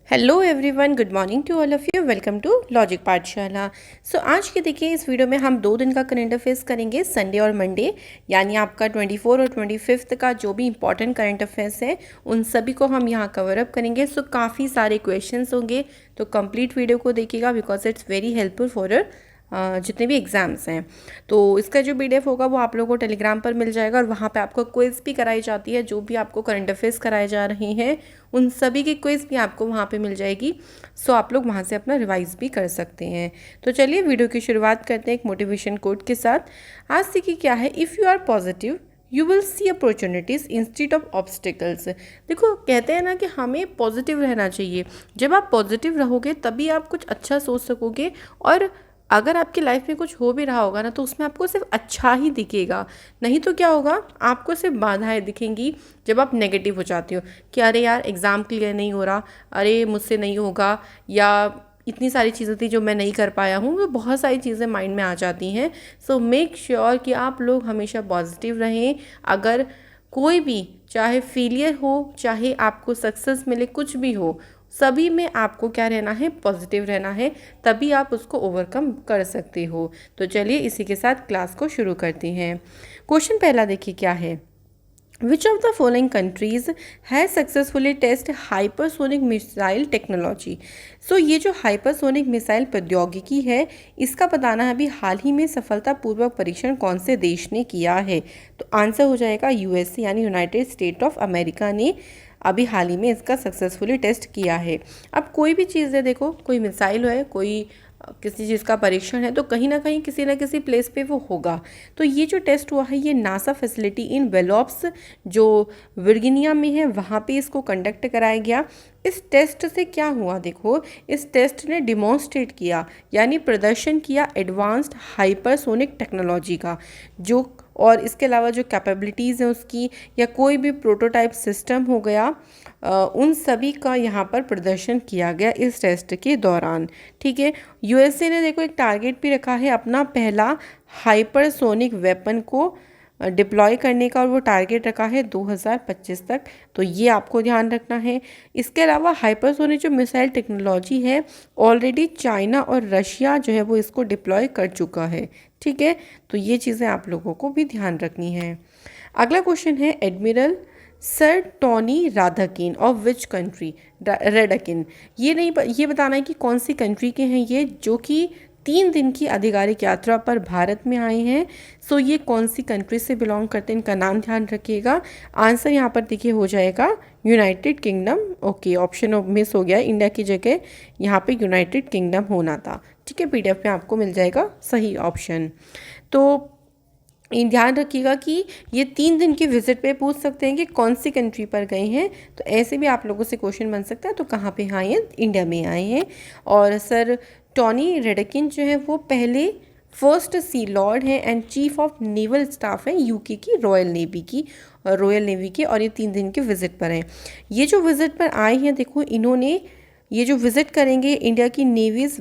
Hello everyone, good morning to all of you. Welcome to logic Pathshala. आज के देखिए इस वीडियो में हम 2 दिन का करंट अफेयर्स करेंगे, संडे और मंडे। यानी आपका 24 और 25 का जो भी इंपॉर्टेंट करंट अफेयर्स है उन सभी को हम यहाँ कवर अप करेंगे। काफ़ी सारे क्वेश्चंस होंगे, तो कंप्लीट वीडियो को देखिएगा because it's very helpful for जितने भी एग्ज़ाम्स हैं। तो इसका जो PDF होगा वो आप लोगों को टेलीग्राम पर मिल जाएगा और वहाँ पे आपको क्विज़ भी कराई जाती है। जो भी आपको करंट अफेयर्स कराए जा रहे हैं उन सभी की क्विज़ भी आपको वहाँ पे मिल जाएगी। आप लोग वहाँ से अपना रिवाइज भी कर सकते हैं। तो चलिए वीडियो की शुरुआत करते हैं एक मोटिवेशन कोट के साथ। आज सीखिए क्या है, if you are positive you will see opportunities instead of obstacles. देखो, कहते हैं ना कि हमें पॉजिटिव रहना चाहिए। जब आप पॉजिटिव रहोगे तभी आप कुछ अच्छा सोच सकोगे, और अगर आपकी लाइफ में कुछ हो भी रहा होगा ना तो उसमें आपको सिर्फ अच्छा ही दिखेगा। नहीं तो क्या होगा, आपको सिर्फ बाधाएं दिखेंगी जब आप नेगेटिव हो जाते हो कि अरे यार एग्ज़ाम क्लियर नहीं हो रहा, अरे मुझसे नहीं होगा, या इतनी सारी चीज़ें थी जो मैं नहीं कर पाया हूँ। तो बहुत सारी चीज़ें माइंड में आ जाती हैं। मेक श्योर कि आप लोग हमेशा पॉजिटिव रहें। अगर कोई भी, चाहे फेलियर हो चाहे आपको सक्सेस मिले, कुछ भी हो, सभी में आपको क्या रहना है, पॉजिटिव रहना है, तभी आप उसको ओवरकम कर सकते हो। तो चलिए इसी के साथ क्लास को शुरू करते हैं। क्वेश्चन पहला देखिए क्या है, which of the following countries has successfully test hypersonic missile technology. ये जो हाइपरसोनिक मिसाइल प्रौद्योगिकी है, इसका बताना है अभी हाल ही में सफलतापूर्वक परीक्षण कौन से देश ने किया है। तो आंसर हो जाएगा USA यानी यूनाइटेड स्टेट ऑफ अमेरिका ने अभी हाल ही में इसका सक्सेसफुली टेस्ट किया है। अब कोई भी चीज़ है, देखो कोई मिसाइल है, कोई किसी चीज़ का परीक्षण है, तो कहीं ना कहीं किसी ना किसी प्लेस पे वो होगा। तो ये जो टेस्ट हुआ है ये नासा फैसिलिटी इन वेलोप्स जो वर्जीनिया में है वहाँ पे इसको कंडक्ट कराया गया। इस टेस्ट से क्या हुआ, देखो इस टेस्ट ने डिमॉन्स्ट्रेट किया यानी प्रदर्शन किया एडवांस्ड हाइपरसोनिक टेक्नोलॉजी का, जो और इसके अलावा जो कैपेबिलिटीज़ हैं उसकी, या कोई भी प्रोटोटाइप सिस्टम हो गया, उन सभी का यहाँ पर प्रदर्शन किया गया इस टेस्ट के दौरान। ठीक है, USA ने देखो एक टारगेट भी रखा है अपना पहला हाइपरसोनिक वेपन को डिप्लॉय करने का, और वो टारगेट रखा है 2025 तक। तो ये आपको ध्यान रखना है। इसके अलावा हाइपरसोनिक जो मिसाइल टेक्नोलॉजी है, ऑलरेडी चाइना और रशिया जो है वो इसको डिप्लॉय कर चुका है। ठीक है, तो ये चीज़ें आप लोगों को भी ध्यान रखनी है। अगला क्वेश्चन है, admiral sir Tony Radakin of which country. Radakin, ये बताना है कि कौन सी कंट्री के हैं ये, जो कि 3 दिन की आधिकारिक यात्रा पर भारत में आए हैं। ये कौन सी कंट्री से बिलोंग करते हैं, इनका नाम ध्यान रखिएगा। आंसर यहाँ पर देखिए हो जाएगा United kingdom. Okay, option miss हो गया, इंडिया की जगह यहाँ पे यूनाइटेड किंगडम होना था। ठीक है, PDF में आपको मिल जाएगा सही ऑप्शन। तो ध्यान रखिएगा कि ये 3 दिन की विजिट पे पूछ सकते हैं कि कौन सी कंट्री पर गए हैं। तो ऐसे भी आप लोगों से क्वेश्चन बन सकता है। तो कहाँ पे आए हैं, इंडिया में आए हैं। और सर टॉनी रेडकिन जो है वो पहले फर्स्ट सी लॉर्ड हैं and chief of naval staff हैं UK की रॉयल नेवी की, और ये 3 दिन के विजिट पर हैं। ये जो विजिट पर आए हैं, देखो इन्होंने ये जो विजिट करेंगे इंडिया की नेवीज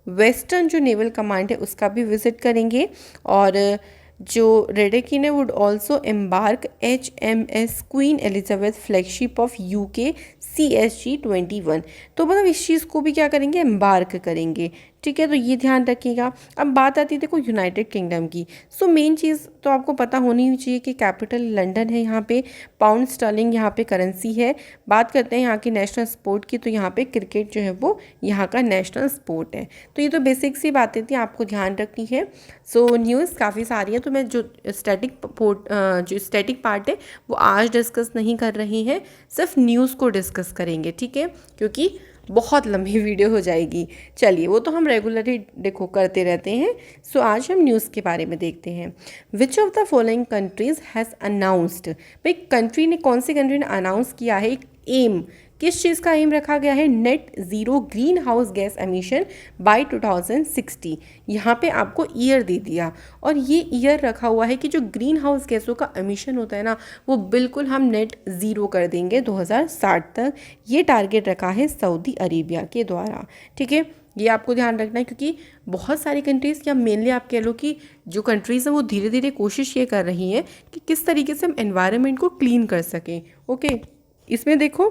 वेस्टर्न जो नेवल कमांड है उसका भी विजिट करेंगे। और जो रेडेकिन है would also embark HMS queen Elizabeth flagship of UK CSG-21। तो मतलब इस चीज़ को भी क्या करेंगे, एम्बार्क करेंगे। ठीक है, तो ये ध्यान रखिएगा। अब बात आती है देखो यूनाइटेड किंगडम की। मेन चीज़ तो आपको पता होनी ही चाहिए कि कैपिटल लंदन है, यहाँ पे पाउंड स्टर्लिंग यहाँ पे करेंसी है। बात करते हैं यहाँ की नेशनल स्पोर्ट की, तो यहाँ पे क्रिकेट जो है वो यहाँ का नेशनल स्पोर्ट है। तो ये तो बेसिक सी बातें थी, आपको ध्यान रखनी है। न्यूज़ काफ़ी सारी है, तो मैं जो स्टैटिक पार्ट है वो आज डिस्कस नहीं कर रही हैं, सिर्फ न्यूज़ को डिस्कस करेंगे। ठीक है, क्योंकि बहुत लंबी वीडियो हो जाएगी। चलिए, वो तो हम रेगुलरली देखो करते रहते हैं। आज हम न्यूज़ के बारे में देखते हैं। विच of the following countries has announced, भाई कंट्री ने, कौन सी कंट्री ने अनाउंस किया है एक एम, किस चीज़ का एम रखा गया है, net zero green house gas emission by 2060। यहाँ पे आपको ईयर दे दिया, और ये ईयर रखा हुआ है कि जो ग्रीन हाउस गैसों का एमिशन होता है ना, वो बिल्कुल हम नेट ज़ीरो कर देंगे 2060 तक। ये टारगेट रखा है सऊदी अरेबिया के द्वारा। ठीक है, ये आपको ध्यान रखना है, क्योंकि बहुत सारी कंट्रीज़, या मेनली आप कह लो कि जो कंट्रीज़ हैं वो धीरे धीरे कोशिश ये कर रही हैं कि किस तरीके से हम एनवायरनमेंट को क्लीन कर सकें। ओके, इसमें देखो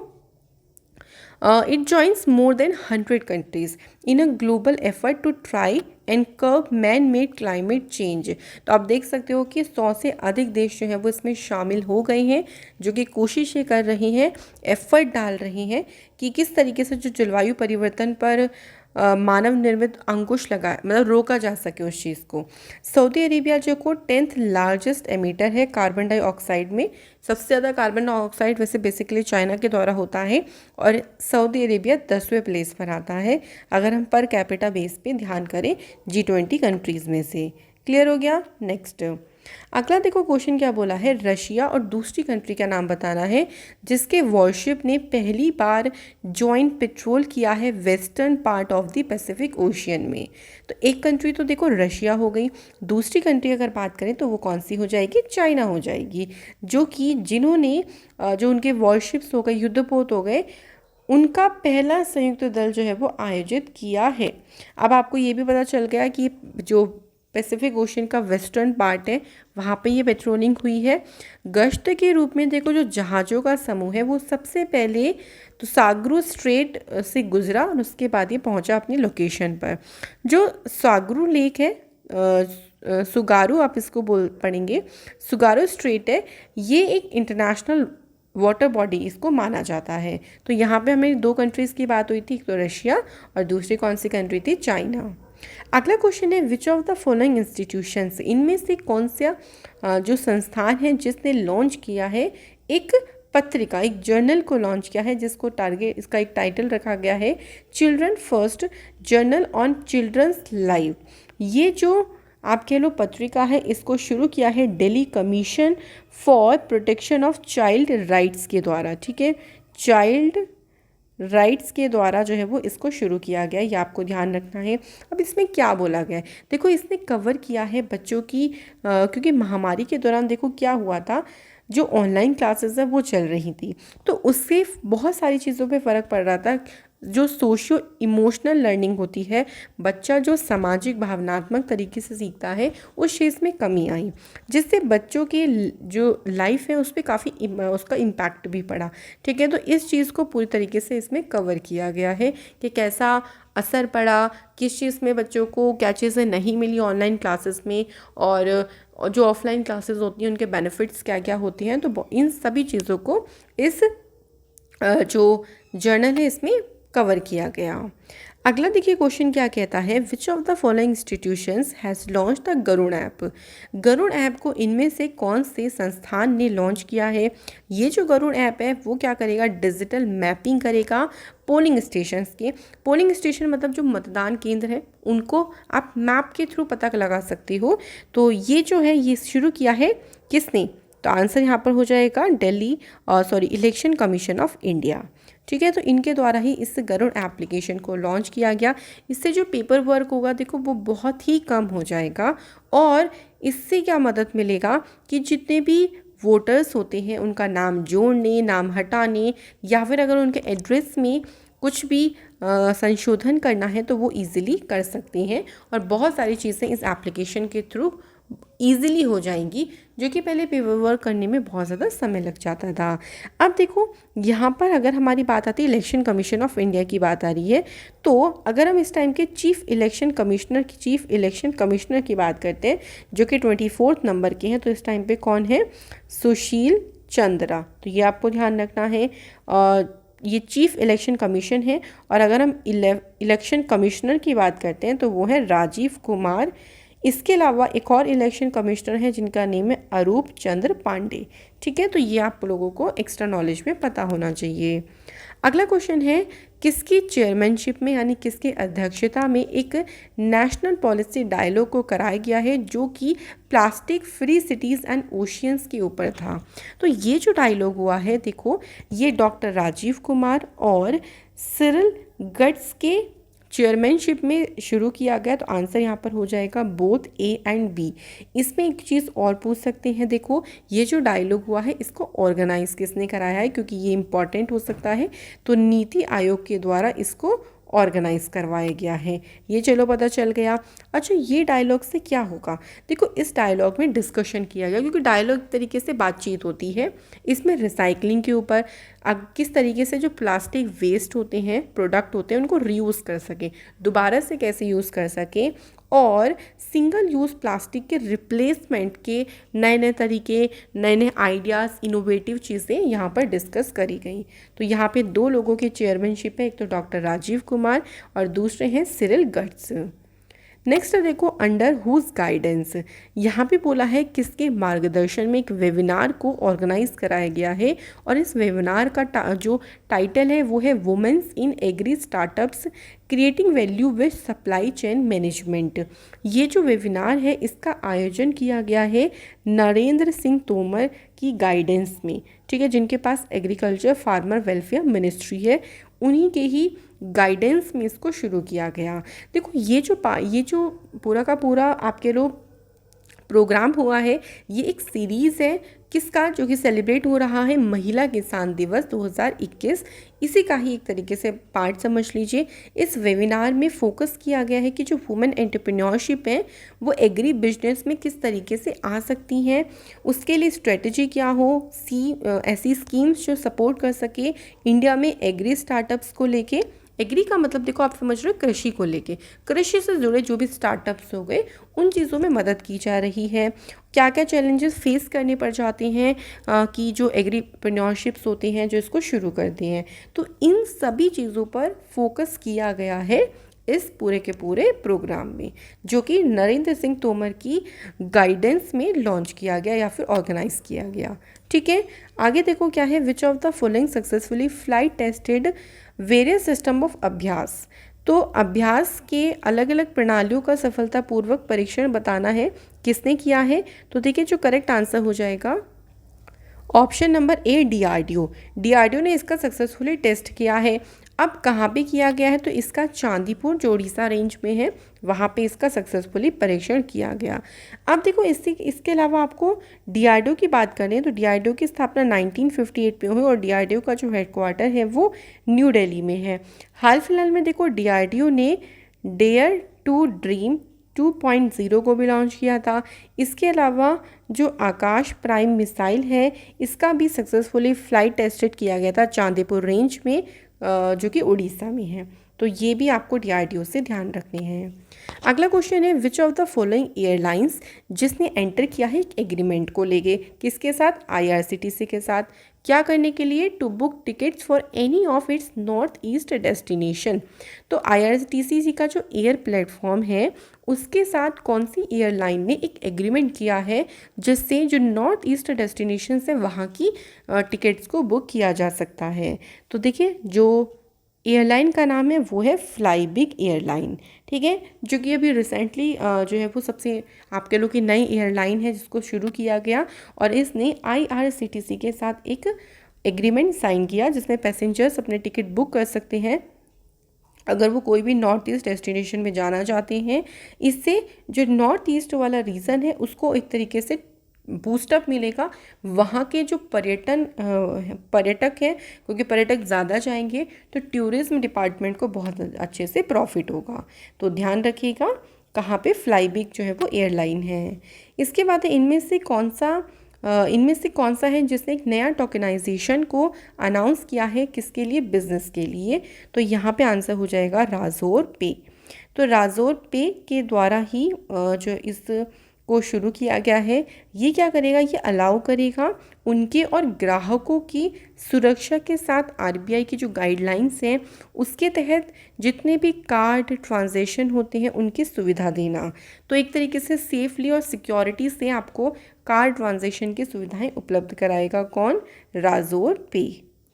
It joins more than 100 countries in a global effort to try and curb man-made climate change। तो आप देख सकते हो कि 100 से अधिक देश जो है वो इसमें शामिल हो गए हैं, जो कि कोशिशें कर रहे हैं, एफर्ट डाल रहे हैं कि किस तरीके से जो जलवायु परिवर्तन पर मानव निर्मित अंकुश लगा मतलब रोका जा सके उस चीज़ को। सऊदी अरेबिया जो को 10th लार्जेस्ट एमिटर है कार्बन डाइऑक्साइड में। सबसे ज़्यादा कार्बन डाइऑक्साइड वैसे बेसिकली चाइना के द्वारा होता है और सऊदी अरेबिया 10वें प्लेस पर आता है अगर हम पर कैपिटा बेस पे ध्यान करें G20 कंट्रीज़ में से। क्लियर हो गया। नेक्स्ट अगला देखो क्वेश्चन क्या बोला है, रशिया और दूसरी कंट्री का नाम बताना है जिसके वॉरशिप ने पहली बार जॉइंट पेट्रोल किया है western part of the Pacific ocean में। तो एक कंट्री तो देखो रशिया हो गई, दूसरी कंट्री अगर बात करें तो वो कौन सी हो जाएगी, चाइना हो जाएगी, जो कि जिन्होंने जो उनके वॉरशिप्स हो गए, युद्धपोत हो गए, उनका पहला संयुक्त दल जो है वो आयोजित किया है। अब आपको ये भी पता चल गया कि जो पैसिफिक ओशन का वेस्टर्न पार्ट है वहाँ पे ये पेट्रोलिंग हुई है। गश्त के रूप में देखो जो जहाज़ों का समूह है वो सबसे पहले तो सागरू स्ट्रेट से गुजरा और उसके बाद ये पहुँचा अपनी लोकेशन पर। जो सागरू लेक है सुगारू आप इसको पढ़ेंगे, सुगारू स्ट्रेट है, ये एक इंटरनेशनल वाटर बॉडी इसको माना जाता है। तो यहाँ पे हमें दो कंट्रीज़ की बात हुई थी, एक तो रशिया और दूसरी कौन सी कंट्री थी, चाइना। अगला क्वेश्चन है which of the following institutions, इनमें से कौन सा जो संस्थान है जिसने लॉन्च किया है एक पत्रिका, एक जर्नल को लॉन्च किया है जिसको टारगेट, इसका एक टाइटल रखा गया है children first journal on children's life. ये जो आप कह लो पत्रिका है इसको शुरू किया है Delhi commission for protection of child rights के द्वारा। ठीक है, चाइल्ड राइट्स के द्वारा जो है वो इसको शुरू किया गया, ये आपको ध्यान रखना है। अब इसमें क्या बोला गया है, देखो इसने कवर किया है बच्चों की क्योंकि महामारी के दौरान देखो क्या हुआ था, जो ऑनलाइन क्लासेस है वो चल रही थी तो उससे बहुत सारी चीज़ों पे फ़र्क पड़ रहा था। जो सोशियो इमोशनल लर्निंग होती है, बच्चा जो सामाजिक भावनात्मक तरीके से सीखता है, उस चीज़ में कमी आई, जिससे बच्चों के जो लाइफ है उस पर काफ़ी उसका इम्पैक्ट भी पड़ा। ठीक है, तो इस चीज़ को पूरी तरीके से इसमें कवर किया गया है कि कैसा असर पड़ा, किस चीज़ में बच्चों को क्या चीज़ें नहीं मिली ऑनलाइन क्लासेस में, और जो ऑफलाइन क्लासेस होती हैं उनके बेनिफिट्स क्या क्या होती हैं। तो इन सभी चीज़ों को इस जो जर्नल है इसमें कवर किया गया। अगला देखिए क्वेश्चन क्या कहता है, which of the following institutions has launch the Garud app. Garud app को इनमें से कौन से संस्थान ने लॉन्च किया है। ये जो गरुड़ ऐप है वो क्या करेगा, डिजिटल मैपिंग करेगा पोलिंग स्टेशंस के। पोलिंग स्टेशन मतलब जो मतदान केंद्र है उनको आप मैप के थ्रू पता लगा सकते हो। तो ये जो है ये शुरू किया है किसने, तो आंसर यहाँ पर हो जाएगा Delhi election commission of India. ठीक है, तो इनके द्वारा ही इस गरुड़ एप्लीकेशन को लॉन्च किया गया। इससे जो पेपर वर्क होगा देखो वो बहुत ही कम हो जाएगा और इससे क्या मदद मिलेगा कि जितने भी वोटर्स होते हैं उनका नाम जोड़ने, नाम हटाने या फिर अगर उनके एड्रेस में कुछ भी संशोधन करना है तो वो इजीली कर सकते हैं और बहुत सारी चीज़ें इस एप्लीकेशन के थ्रू ईज़िली हो जाएंगी, जो कि पहले पेपर वर्क करने में बहुत ज़्यादा समय लग जाता था। अब देखो यहाँ पर अगर हमारी बात आती है इलेक्शन कमीशन ऑफ इंडिया की बात आ रही है, तो अगर हम इस टाइम के चीफ इलेक्शन कमिश्नर की बात करते हैं जो कि 24 नंबर के हैं, तो इस टाइम पे कौन है, सुशील चंद्रा। तो ये आपको ध्यान रखना है, ये चीफ इलेक्शन कमीशन है। और अगर हम इलेक्शन कमिश्नर की बात करते हैं तो वो है राजीव कुमार। इसके अलावा एक और इलेक्शन कमिश्नर है जिनका नेम है अरूप चंद्र पांडे। ठीक है, तो ये आप लोगों को एक्स्ट्रा नॉलेज में पता होना चाहिए। अगला क्वेश्चन है किसकी चेयरमैनशिप में यानी किसकी अध्यक्षता में एक नेशनल पॉलिसी डायलॉग को कराया गया है जो कि plastic free cities and oceans के ऊपर था। तो ये जो डायलॉग हुआ है देखो ये डॉक्टर राजीव कुमार और सिरिल गट्स के चेयरमैनशिप में शुरू किया गया। तो आंसर यहाँ पर हो जाएगा बोथ ए एंड बी। इसमें एक चीज़ और पूछ सकते हैं, देखो ये जो डायलॉग हुआ है इसको ऑर्गेनाइज किसने कराया है, क्योंकि ये इम्पॉर्टेंट हो सकता है। तो नीति आयोग के द्वारा इसको ऑर्गेनाइज करवाया गया है। ये चलो पता चल गया। अच्छा, ये डायलॉग से क्या होगा? देखो, इस डायलॉग में डिस्कशन किया गया, क्योंकि डायलॉग तरीके से बातचीत होती है। इसमें रिसाइकलिंग के ऊपर किस तरीके से जो प्लास्टिक वेस्ट होते हैं, प्रोडक्ट होते हैं, उनको रीयूज़ कर सकें, दोबारा से कैसे यूज़ कर सकें, और सिंगल यूज़ प्लास्टिक के रिप्लेसमेंट के नए नए तरीके, नए नए आइडियाज़, इनोवेटिव चीज़ें यहाँ पर डिस्कस करी गई। तो यहाँ पे 2 लोगों की चेयरमैनशिप है, एक तो डॉक्टर राजीव कुमार और दूसरे हैं सिरिल गर्ट्ज। नेक्स्ट देखो, अंडर हुज गाइडेंस। यहाँ पे बोला है किसके मार्गदर्शन में एक वेबिनार को ऑर्गेनाइज कराया गया है, और इस वेबिनार का जो टाइटल है वो है women's in agri startups creating value with supply chain management. ये जो वेबिनार है इसका आयोजन किया गया है नरेंद्र सिंह तोमर की गाइडेंस में, ठीक है, जिनके पास एग्रीकल्चर फार्मर वेलफेयर मिनिस्ट्री है, उन्हीं के ही गाइडेंस में इसको शुरू किया गया। देखो, ये जो पूरा का पूरा आपके लोग प्रोग्राम हुआ है, ये एक सीरीज़ है किसका, जो कि सेलिब्रेट हो रहा है महिला किसान दिवस 2021। इसी का ही एक तरीके से पार्ट समझ लीजिए। इस वेबिनार में फोकस किया गया है कि जो वुमेन एंटरप्रेन्योरशिप है वो एग्री बिजनेस में किस तरीके से आ सकती हैं, उसके लिए स्ट्रेटजी क्या हो, ऐसी स्कीम्स जो सपोर्ट कर सके इंडिया में एग्री स्टार्टअप्स को लेके। एग्री का मतलब देखो, आप समझ रहे हो, कृषि को लेके, कृषि से जुड़े जो भी स्टार्टअप्स हो गए उन चीज़ों में मदद की जा रही है। क्या क्या चैलेंजेस फेस करने पड़ जाते हैं कि जो एग्रीप्रेन्योरशिप्स होते हैं जो इसको शुरू करते हैं, तो इन सभी चीज़ों पर फोकस किया गया है इस पूरे के पूरे प्रोग्राम में, जो कि नरेंद्र सिंह तोमर की गाइडेंस में लॉन्च किया गया या फिर ऑर्गेनाइज किया गया। ठीक है, आगे देखो क्या है, which of the following successfully flight tested various system of अभ्यास। तो अभ्यास के अलग अलग प्रणालियों का सफलतापूर्वक परीक्षण बताना है, किसने किया है? तो देखिए, जो करेक्ट आंसर हो जाएगा option number A, DRDO. DRDO ने इसका सक्सेसफुली टेस्ट किया है। अब कहाँ पे किया गया है? तो इसका चांदीपुर जो उड़ीसा रेंज में है वहाँ पे इसका सक्सेसफुली परीक्षण किया गया। अब देखो, इसके अलावा आपको डीआरडीओ की बात करें तो डीआरडीओ की स्थापना 1958 में हुई, और डीआरडीओ का जो हेडक्वार्टर है वो न्यू दिल्ली में है। हाल फिलहाल में देखो, डीआरडीओ ने डेयर टू ड्रीम 2.0 को भी लॉन्च किया था। इसके अलावा जो आकाश प्राइम मिसाइल है इसका भी सक्सेसफुली फ्लाइट टेस्टेड किया गया था चांदीपुर रेंज में, जो कि उड़ीसा में है। तो ये भी आपको डीआरडीओ से ध्यान रखने हैं। अगला क्वेश्चन है, which of the following airlines जिसने एंटर किया है एक एग्रीमेंट को लेके, किसके साथ? आईआरसीटीसी के साथ। क्या करने के लिए? To book tickets for any of its north east destination. तो आईआरसीटीसी का जो एयर प्लेटफॉर्म है उसके साथ कौन सी एयरलाइन ने एक एग्रीमेंट किया है जिससे जो नॉर्थ ईस्ट डेस्टिनेशन है वहाँ की टिकट्स को बुक किया जा सकता है? तो देखिए, जो एयरलाइन का नाम है वो है फ्लाईबिग एयरलाइन, ठीक है, जो कि अभी रिसेंटली जो है वो सबसे आपके लोग की नई एयरलाइन है जिसको शुरू किया गया, और इसने आईआरसीटीसी के साथ एक एग्रीमेंट साइन किया जिसमें पैसेंजर्स अपने टिकट बुक कर सकते हैं अगर वो कोई भी नॉर्थ ईस्ट डेस्टिनेशन में जाना चाहते हैं। इससे जो नॉर्थ ईस्ट वाला रीजन है उसको एक तरीके से बूस्टअप मिलेगा, वहाँ के जो पर्यटक हैं, क्योंकि पर्यटक ज़्यादा जाएंगे तो टूरिज्म डिपार्टमेंट को बहुत अच्छे से प्रॉफिट होगा। तो ध्यान रखिएगा कहाँ पे फ्लाईबिग जो है वो एयरलाइन है। इसके बाद इनमें से कौन सा है जिसने एक नया टोकनाइजेशन को अनाउंस किया है, किसके लिए? बिजनेस के लिए। तो यहाँ पे आंसर हो जाएगा राज़ोर पे। तो राज़ोर पे के द्वारा ही जो इस को शुरू किया गया है। ये क्या करेगा? ये अलाउ करेगा उनके और ग्राहकों की सुरक्षा के साथ आरबीआई की जो गाइडलाइंस हैं उसके तहत जितने भी कार्ड ट्रांजैक्शन होते हैं उनकी सुविधा देना। तो एक तरीके से सेफली और सिक्योरिटी से आपको कार्ड ट्रांजैक्शन की सुविधाएं उपलब्ध कराएगा कौन? राज़ोर पे।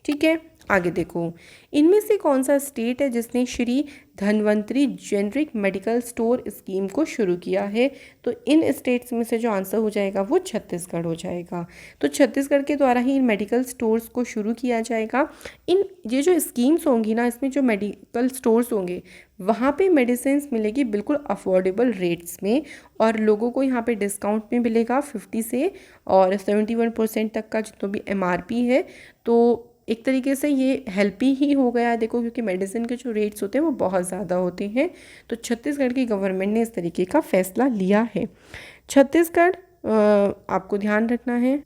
ठीक है, आगे देखो, इनमें से कौन सा स्टेट है जिसने Shri Dhanvantari generic medical store scheme को शुरू किया है? तो इन स्टेट्स में से जो आंसर हो जाएगा वो छत्तीसगढ़ हो जाएगा। तो छत्तीसगढ़ के द्वारा ही इन मेडिकल स्टोर्स को शुरू किया जाएगा। ये जो स्कीम्स होंगी ना, इसमें जो मेडिकल स्टोर्स होंगे वहाँ पे मेडिसिन मिलेगी बिल्कुल अफोर्डेबल रेट्स में, और लोगों को यहाँ पे डिस्काउंट भी मिलेगा 50 से और 71% तक का जितना भी एमआरपी है। तो एक तरीके से ये हेल्प ही हो गया देखो, क्योंकि मेडिसिन के जो रेट्स होते हैं वो बहुत ज़्यादा होते हैं। तो छत्तीसगढ़ की गवर्नमेंट ने इस तरीके का फैसला लिया है। छत्तीसगढ़ आपको ध्यान रखना है।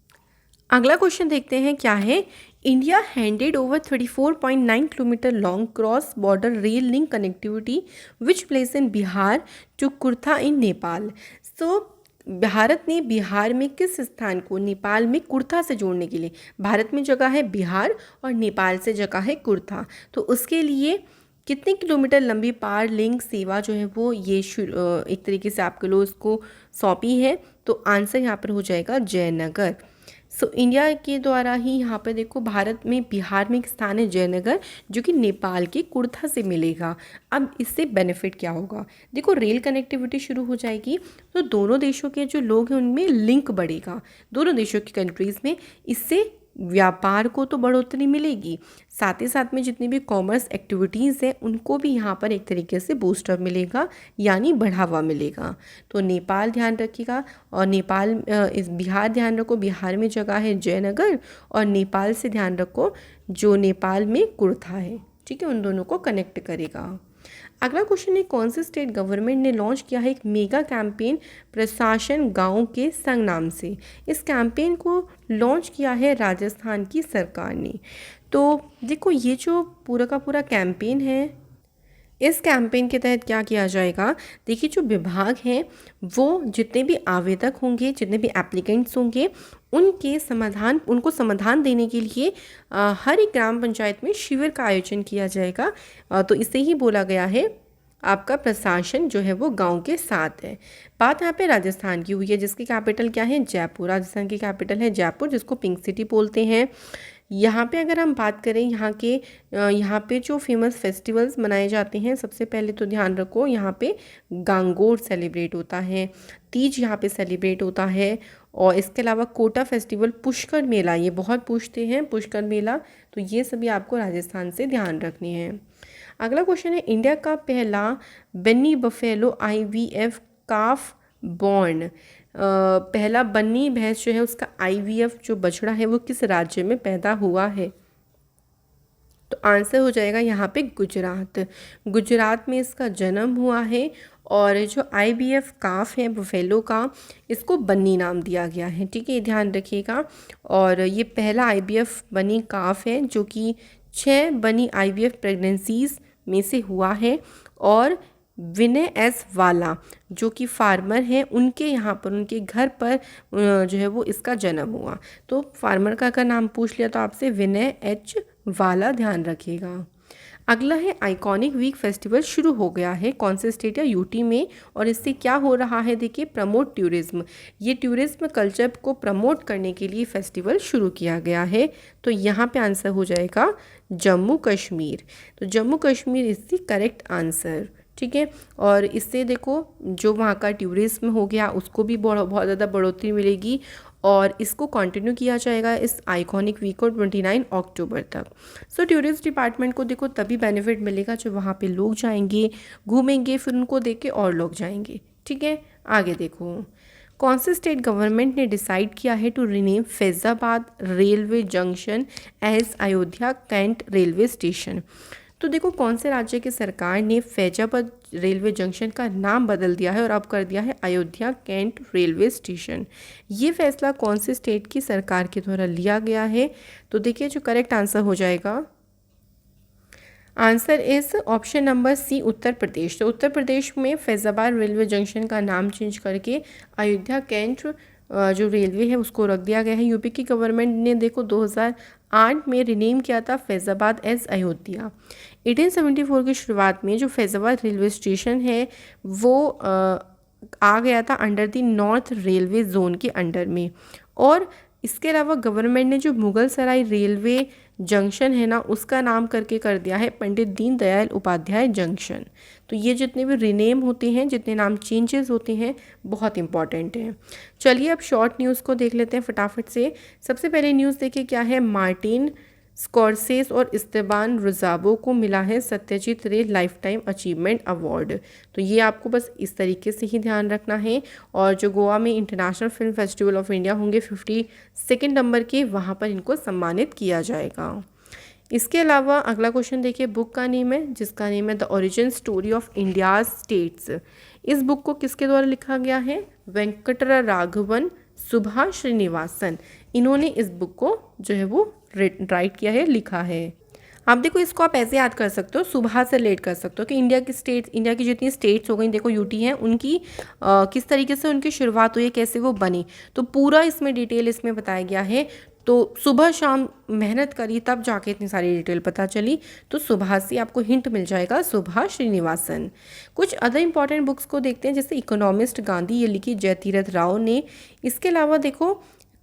अगला क्वेश्चन देखते हैं क्या है। India handed over 34.9 kilometre long cross border rail link connectivity which place in Bihar to Kurtha in Nepal. So Bharat ने बिहार में किस स्थान को नेपाल में कुर्था से जोड़ने के लिए, भारत में जगह है बिहार और नेपाल से जगह है कुर्था, तो उसके लिए कितने किलोमीटर लंबी पार लिंक सेवा जो है वो ये एक तरीके से आपके लोग इसको सौंपी है। तो आंसर यहाँ पर हो जाएगा जयनगर। सो इंडिया के द्वारा ही यहाँ पर देखो, भारत में बिहार में एक स्थान है जयनगर जो कि नेपाल के कुर्था से मिलेगा। अब इससे बेनिफिट क्या होगा, देखो रेल कनेक्टिविटी शुरू हो जाएगी तो दोनों देशों के जो लोग हैं उनमें लिंक बढ़ेगा, दोनों देशों की कंट्रीज़ में। इससे व्यापार को तो बढ़ोतरी मिलेगी, साथ ही साथ में जितनी भी कॉमर्स एक्टिविटीज़ हैं उनको भी यहाँ पर एक तरीके से बूस्टअप मिलेगा, यानी बढ़ावा मिलेगा। तो नेपाल ध्यान रखिएगा, और नेपाल इस बिहार ध्यान रखो, बिहार में जगह है जयनगर, और नेपाल से ध्यान रखो जो नेपाल में कुर्था है, ठीक है, उन दोनों को कनेक्ट करेगा। अगला क्वेश्चन है कौन से स्टेट गवर्नमेंट ने लॉन्च किया है एक मेगा कैंपेन प्रशासन गांव के संग नाम से। इस कैंपेन को लॉन्च किया है राजस्थान की सरकार ने। तो देखो ये जो पूरा का पूरा कैंपेन है, इस कैंपेन के तहत क्या किया जाएगा, देखिए जो विभाग हैं वो जितने भी आवेदक होंगे, जितने भी एप्लीकेंट्स होंगे, उनको समाधान देने के लिए हर एक ग्राम पंचायत में शिविर का आयोजन किया जाएगा। तो इसे ही बोला गया है आपका प्रशासन जो है वो गांव के साथ है। बात यहाँ पे राजस्थान की हुई है, जिसकी कैपिटल क्या है, जयपुर। राजस्थान की कैपिटल है जयपुर, जिसको पिंक सिटी बोलते हैं। यहाँ पे अगर हम बात करें यहाँ पे जो फेमस फेस्टिवल्स मनाए जाते हैं, सबसे पहले तो ध्यान रखो यहाँ पे गांगोर सेलिब्रेट होता है, तीज यहाँ पे सेलिब्रेट होता है, और इसके अलावा कोटा फेस्टिवल, पुष्कर मेला, ये बहुत पूछते हैं पुष्कर मेला, तो ये सभी आपको राजस्थान से ध्यान रखने हैं। अगला क्वेश्चन है इंडिया का पहला बन्नी बफेलो IVF काफ बॉर्न, पहला बन्नी भैंस जो है उसका IVF जो बछड़ा है वो किस राज्य में पैदा हुआ है। तो आंसर हो जाएगा यहाँ पे गुजरात। गुजरात में इसका जन्म हुआ है, और जो IVF काफ है बफेलो का, इसको बन्नी नाम दिया गया है, ठीक है, ध्यान रखिएगा। और ये पहला IVF बन्नी काफ है जो कि 6 बनी IVF प्रेगनेंसीज में से हुआ है। और विनय S वाला जो कि फार्मर हैं, उनके यहाँ पर उनके घर पर जो है वो इसका जन्म हुआ। तो फार्मर का अगर नाम पूछ लिया तो आपसे विनय H वाला ध्यान रखिएगा। अगला है आइकॉनिक वीक फेस्टिवल शुरू हो गया है कौन से स्टेट या यूटी में, और इससे क्या हो रहा है, देखिए प्रमोट टूरिज्म, ये टूरिज्म कल्चर को प्रमोट करने के लिए फेस्टिवल शुरू किया गया है। तो यहाँ पे आंसर हो जाएगा जम्मू कश्मीर। तो Jammu Kashmir is the correct answer, ठीक है। और इससे देखो जो वहाँ का टूरिज्म हो गया उसको भी बहुत ज़्यादा बढ़ोतरी मिलेगी, और इसको कंटिन्यू किया जाएगा इस आइकॉनिक वीक को 29 अक्टूबर तक। सो टूरिस्ट डिपार्टमेंट को देखो तभी बेनिफिट मिलेगा जब वहाँ पे लोग जाएंगे, घूमेंगे, फिर उनको देख के और लोग जाएंगे, ठीक है। आगे देखो कौन से स्टेट गवर्नमेंट ने डिसाइड किया है to rename Faizabad railway junction as Ayodhya cantt railway station. तो देखो कौन से राज्य की सरकार ने फैजाबाद रेलवे जंक्शन का नाम बदल दिया है और अब कर दिया है अयोध्या कैंट रेलवे स्टेशन। ये फैसला कौन से स्टेट की सरकार के द्वारा लिया गया है। तो देखिए जो करेक्ट आंसर हो जाएगा, आंसर इस option number C Uttar Pradesh. तो उत्तर प्रदेश में फैजाबाद रेलवे जंक्शन का नाम चेंज करके अयोध्या कैंट जो रेलवे है उसको रख दिया गया है। यूपी की गवर्नमेंट ने देखो 2008 में रिनेम किया था फैज़ाबाद एज अयोध्या। 1874 की शुरुआत में जो फैज़ाबाद रेलवे स्टेशन है वो आ गया था under the north railway zone के अंडर में। और इसके अलावा गवर्नमेंट ने जो मुगल सराय रेलवे जंक्शन है ना उसका नाम करके कर दिया है पंडित दीनदयाल उपाध्याय जंक्शन। तो ये जितने भी रिनेम होते हैं, जितने नाम चेंजेस होते हैं, बहुत इंपॉर्टेंट हैं। चलिए अब शॉर्ट न्यूज़ को देख लेते हैं फटाफट से। सबसे पहले न्यूज़ देखिए क्या है, मार्टिन स्कॉर्सेस और इस्तेबान रुजाबो को मिला है सत्यजीत रे लाइफ टाइम अचीवमेंट अवार्ड। तो ये आपको बस इस तरीके से ही ध्यान रखना है। और जो गोवा में international film festival of India होंगे 52 नंबर के, वहाँ पर इनको सम्मानित किया जाएगा। इसके अलावा अगला क्वेश्चन देखिए, बुक का नेम है जिसका नेम है the origin story of India states. इस बुक को किसके द्वारा लिखा गया है? वेंकटरा राघवन सुभाष श्रीनिवासन, इन्होंने इस बुक को जो है वो राइट किया है, लिखा है। आप देखो इसको आप ऐसे याद कर सकते हो, सुबह से रिलेट कर सकते हो कि इंडिया की स्टेट्स, इंडिया की जितनी स्टेट्स हो गई, देखो यूटी हैं, उनकी किस तरीके से उनकी शुरुआत हुई है, कैसे वो बनी, तो पूरा इसमें डिटेल इसमें बताया गया है। तो सुबह शाम मेहनत करी तब जाके इतनी सारी डिटेल पता चली, तो सुबह से आपको हिंट मिल जाएगा, सुभाष श्रीनिवासन। कुछ अदर इंपॉर्टेंट बुक्स को देखते हैं, जैसे इकोनॉमिस्ट गांधी, ये लिखी जयतीरथ राव ने। इसके अलावा देखो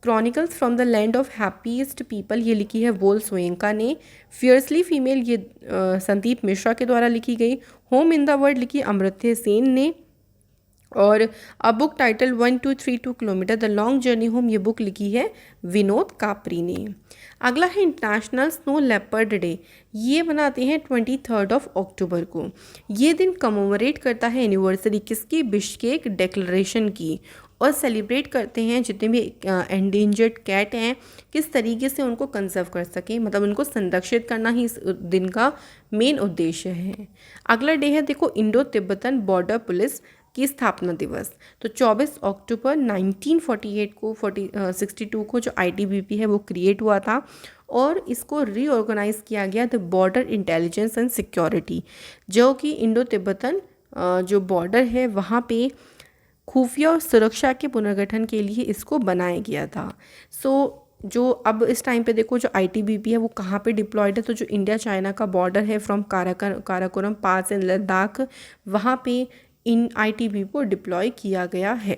chronicles from the land of happiest people, ये लिखी है वोल सोएंका ने। फियर्सली फीमेल, ये संदीप मिश्रा के द्वारा लिखी गई। होम इन द वर्ल्ड लिखी अमर्त्य सेन ने। और a book title 1232 kilometre the long journey home, ये बुक लिखी है विनोद कापरी ने। अगला है इंटरनेशनल स्नो लेपर्ड डे, ये बनाते हैं 23 अक्टूबर को। ये दिन कमोमरेट करता है एनिवर्सरी किसकी? बिश्केक डिक्लेरेशन की। और सेलिब्रेट करते हैं जितने भी एंडेंजर्ड कैट हैं, किस तरीके से उनको कंजर्व कर सकें, मतलब उनको संरक्षित करना ही इस दिन का मेन उद्देश्य है। अगला डे है देखो इंडो तिब्बतन बॉर्डर पुलिस की स्थापना दिवस। तो 24 अक्टूबर 1948 को 62 को जो ITBP है वो क्रिएट हुआ था, और इसको रीऑर्गेनाइज किया गया the border intelligence and security, जो कि इंडो तिब्बतन जो बॉर्डर है वहाँ पे खुफिया और सुरक्षा के पुनर्गठन के लिए इसको बनाया गया था। जो अब इस टाइम पे देखो जो ITBP है वो कहाँ पे डिप्लॉयड है, तो जो इंडिया चाइना का बॉर्डर है फ्रॉम काराकोरम पास इन लद्दाख, वहाँ पे इन ITBP को डिप्लॉय किया गया है।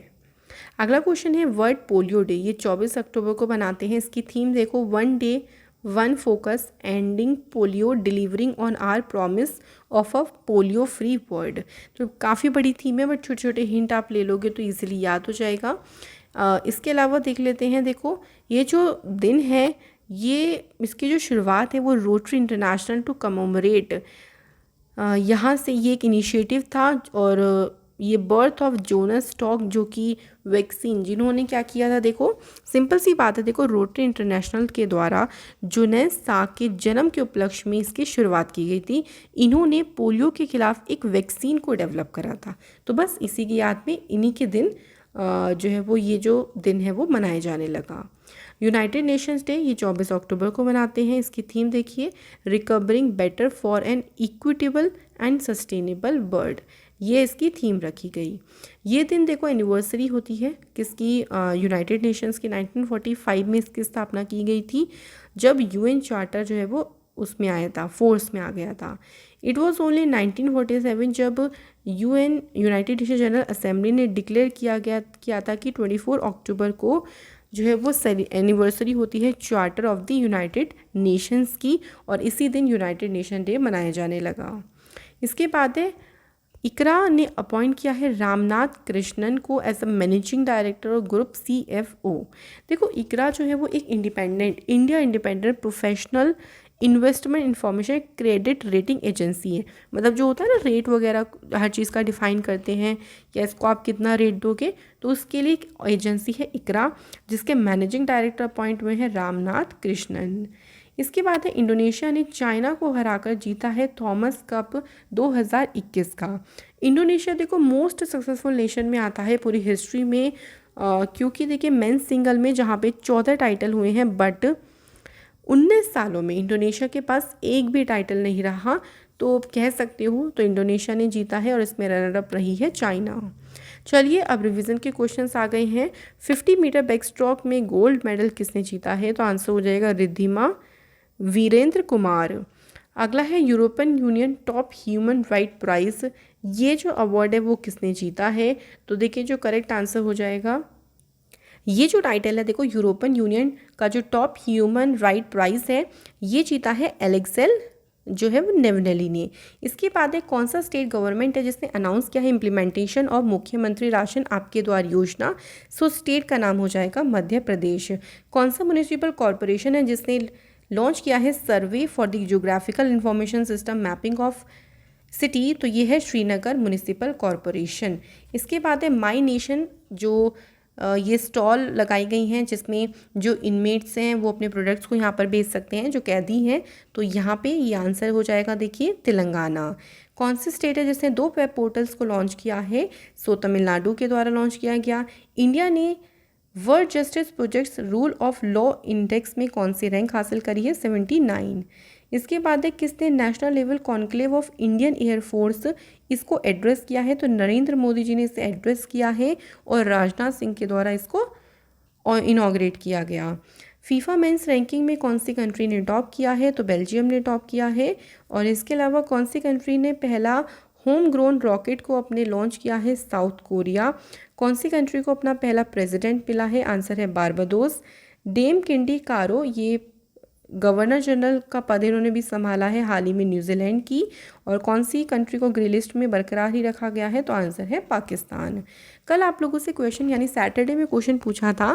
अगला क्वेश्चन है वर्ल्ड पोलियो डे, ये 24 अक्टूबर को बनाते हैं। इसकी थीम देखो, one day one focus ending polio delivering on our promise of a polio free world. तो काफ़ी बड़ी थीम है, बट छोटे छोटे हिंट आप ले लोगे तो इजीली याद हो जाएगा। इसके अलावा देख लेते हैं, देखो ये जो दिन है, ये इसकी जो शुरुआत है वो रोटरी इंटरनेशनल टू कमोमरेट, यहाँ से ये एक इनिशिएटिव था। और ये बर्थ ऑफ जोनस स्टॉक, जो कि वैक्सीन, जिन्होंने क्या किया था, देखो सिंपल सी बात है, देखो रोटरी इंटरनेशनल के द्वारा जोनेस साक के जन्म के उपलक्ष्य में इसकी शुरुआत की गई थी। इन्होंने पोलियो के खिलाफ एक वैक्सीन को डेवलप करा था। तो बस इसी की याद में इन्हीं के दिन जो है वो ये जो दिन है वो मनाया जाने लगा। यूनाइटेड नेशंस डे, ये 24 अक्टूबर को मनाते हैं। इसकी थीम देखिए, recovering better for an equitable and sustainable world, ये इसकी थीम रखी गई। ये दिन देखो एनिवर्सरी होती है किसकी? यूनाइटेड नेशंस की 1945 में इसकी स्थापना की गई थी, जब UN चार्टर जो है वो उसमें आया था, फोर्स में आ गया था। इट वॉज ओनली 1947 जब यूनाइटेड नेशन जनरल असेंबली ने डिक्लेयर किया था कि 24 अक्टूबर को जो है वो एनिवर्सरी होती है charter of the United Nations की, और इसी दिन यूनाइटेड नेशन डे मनाया जाने लगा। इसके बाद है इकरा ने अपॉइंट किया है रामनाथ कृष्णन को एज अ मैनेजिंग डायरेक्टर और ग्रुप CFO। देखो इकरा जो है वो एक independent professional investment information credit rating agency है। मतलब जो होता है ना, रेट वगैरह हर चीज़ का डिफाइन करते हैं, या इसको आप कितना रेट दोगे, तो उसके लिए एक एजेंसी है इकरा, जिसके मैनेजिंग डायरेक्टर अपॉइंट हुए हैं रामनाथ कृष्णन। इसके बाद है इंडोनेशिया ने चाइना को हराकर जीता है थॉमस कप 2021 का। इंडोनेशिया देखो मोस्ट सक्सेसफुल नेशन में आता है पूरी हिस्ट्री में, क्योंकि देखिए मेंस सिंगल में जहाँ पे 14 टाइटल हुए हैं, बट 19 सालों में इंडोनेशिया के पास एक भी टाइटल नहीं रहा। तो कह सकते हो तो इंडोनेशिया ने जीता है, और इसमें रनर अप रही है चाइना। चलिए अब रिवीजन के क्वेश्चंस आ गए हैं। 50 मीटर बैक स्ट्रोक में गोल्ड मेडल किसने जीता है? तो आंसर हो जाएगा रिद्धिमा वीरेंद्र कुमार। अगला है European Union top human right prize, ये जो अवार्ड है वो किसने जीता है? तो देखिए जो करेक्ट आंसर हो जाएगा, ये जो टाइटल है देखो यूरोपियन यूनियन का जो टॉप ह्यूमन राइट प्राइज़ है, ये जीता है एलेक्सेल जो है वो नेवनेली ने। इसके बाद एक कौन सा स्टेट गवर्नमेंट है जिसने अनाउंस किया है इम्प्लीमेंटेशन ऑफ मुख्यमंत्री राशन आपके द्वार योजना? सो स्टेट का नाम हो जाएगा मध्य प्रदेश। कौन सा म्यूनिसिपल कॉरपोरेशन है जिसने लॉन्च किया है सर्वे for the geographical information system mapping of city? तो ये है श्रीनगर म्यूनिसिपल कॉरपोरेशन। इसके बाद है माई नेशन जो ये स्टॉल लगाई गई हैं जिसमें जो इनमेट्स हैं वो अपने प्रोडक्ट्स को यहाँ पर बेच सकते हैं, जो कैदी हैं। तो यहाँ पे ये आंसर हो जाएगा, देखिए तेलंगाना। कौन सी स्टेट है जिसने 2 वेब पोर्टल्स को लॉन्च किया है? सो तमिलनाडु के द्वारा लॉन्च किया गया। इंडिया ने world justice projects rule of law index में कौन सी रैंक हासिल करी है? 79। इसके बाद है किसने national level conclave of Indian air force इसको एड्रेस किया है? तो नरेंद्र मोदी जी ने इसे एड्रेस किया है और राजनाथ सिंह के द्वारा इसको इनॉग्रेट किया गया। फीफा मेंस रैंकिंग में कौन सी कंट्री ने टॉप किया है? तो बेल्जियम ने टॉप किया है। और इसके अलावा कौन सी कंट्री ने पहला होम ग्रोन रॉकेट को अपने लॉन्च किया है? South Korea. कौन सी कंट्री को अपना पहला प्रेसिडेंट मिला है? आंसर है बारबाडोस। डेम किंडी कारो ये गवर्नर जनरल का पद इन्होंने भी संभाला है हाल ही में न्यूजीलैंड की। और कौन सी कंट्री को ग्रे लिस्ट में बरकरार ही रखा गया है? तो आंसर है पाकिस्तान। कल आप लोगों से क्वेश्चन यानी सैटरडे में क्वेश्चन पूछा था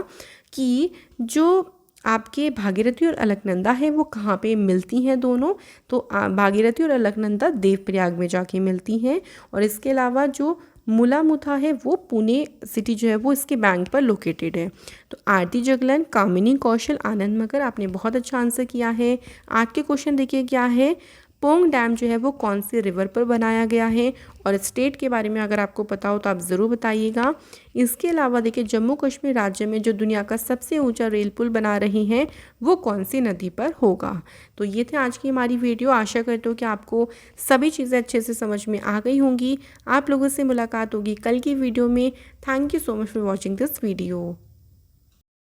कि जो आपके भागीरथी और अलकनंदा है वो कहाँ पे मिलती हैं दोनों? तो भागीरथी और अलकनंदा देवप्रयाग में जाके मिलती हैं। और इसके अलावा जो मुला मुथा है वो पुणे सिटी जो है वो इसके बैंक पर लोकेटेड है। तो आरती जगलन, कामिनी कौशल, आनंद मगर, आपने बहुत अच्छा आंसर किया है। आज के क्वेश्चन देखिए क्या है, पोंग डैम जो है वो कौन से रिवर पर बनाया गया है? और स्टेट के बारे में अगर आपको पता हो तो आप ज़रूर बताइएगा। इसके अलावा देखिए जम्मू कश्मीर राज्य में जो दुनिया का सबसे ऊंचा रेल पुल बना रही हैं वो कौन सी नदी पर होगा? तो ये थे आज की हमारी वीडियो। आशा करते हो कि आपको सभी चीज़ें अच्छे से समझ में आ गई होंगी। आप लोगों से मुलाकात होगी कल की वीडियो में। Thank you so much for watching this video.